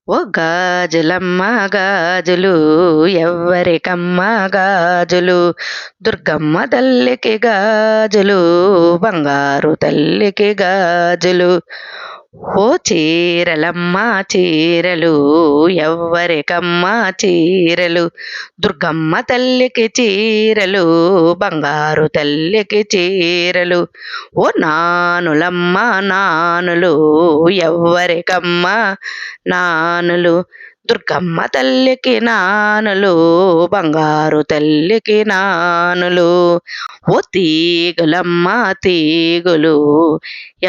ఓ గాజులమ్మ గాజులు ఎవ్వరికమ్మ గాజులు, దుర్గమ్మ తల్లికి గాజులు, బంగారు తల్లికి గాజులు. ఓ చీరలమ్మ చీరలు ఎవ్వరికమ్మ చీరలు, దుర్గమ్మ తల్లికి చీరలు, బంగారు తల్లికి చీరలు. ఓ నానులమ్మ నానులు ఎవ్వరికమ్మ నానులు, దుర్గమ్మ తల్లికి నానులు, బంగారు తల్లికి నానులు. ఓ తీగులమ్మ తీగులు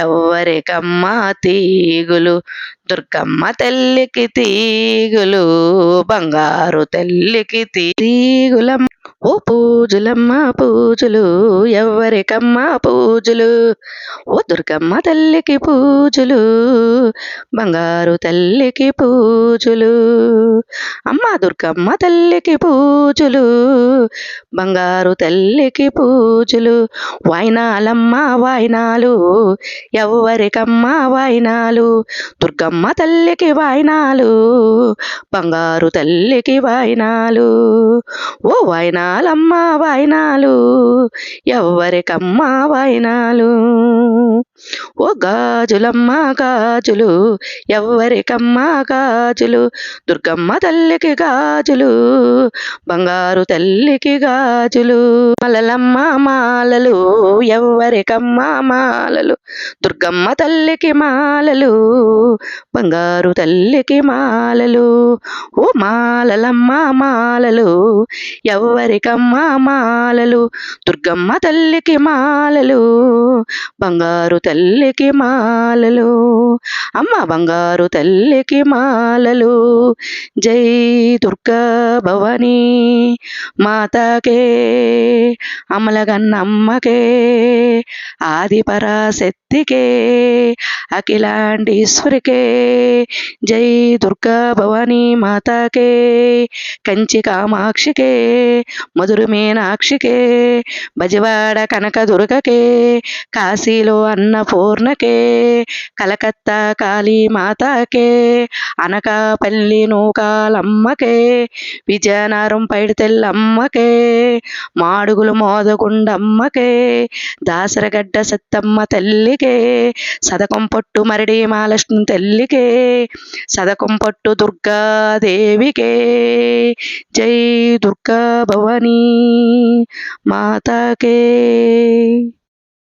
ఎవ్వరికమ్మ తీగులు, దుర్గమ్మ తల్లికి తీగులు, బంగారు తల్లికి తీగులమ్మ. ఓ పూజలమ్మ పూజలు ఎవ్వరికమ్మ పూజలు, ఓ దుర్గమ్మ తల్లికి పూజలు, బంగారు తల్లికి పూజలు. అమ్మ దుర్గమ్మ తల్లికి పూజలు, బంగారు తల్లికి పూజలు. వాయినాలమ్మ వాయినాలు ఎవ్వరికమ్మ వాయినాలు, దుర్గమ్మ తల్లికి వాయినాలు, బంగారు తల్లికి వాయినాలు. ఓ వాయినాలమ్మ వాయినాలు ఎవ్వరికమ్మ వాయినాలు. ఓ గాజులమ్మ గాజులు ఎవ్వరికమ్మ గాజులు, దుర్గమ్మ తల్లికి గాజులు, బంగారు తల్లికి గాజులు. మాలలమ్మ మాలలు ఎవ్వరికమ్మ మాలలు, దుర్గమ్మ తల్లికి మాలలు, బంగారు తల్లికి మాలలు. ఓ మాలలమ్మ మాలలు ఎవ్వరికమ్మ మాలలు, దుర్గమ్మ తల్లికి మాలలు, బంగారు తల్లికి మాలలు. అమ్మ బంగారు తల్లికి మాలలు. జై దుర్గా భవానీ మాతాకే, అమలగన్నమ్మకే, ఆది పరాశక్తికే, అఖిలాండీశ్వరికే. జై దుర్గా భవానీ మాతాకే, కంచి కామాక్షికే, మధుర మీనాక్షికే, బజవాడ కనకదుర్గకే, కాశీలో అన్నపూర్ణకే, కలకత్తా కాళీ మాతాకే, అనకాపల్లి నూకాలమ్మకే, విజయనగరం పైడితెల్లమ్మకే, మాడుగులు మోదగుండమ్మకే, దాసరగడ్డ సత్తమ్మ తల్లికే, సదకం పట్టు మరడి మహాలక్ష్మి తల్లికే, సదకం పట్టు దుర్గాదేవికే. జై దుర్గా భవానీ మాతాకే.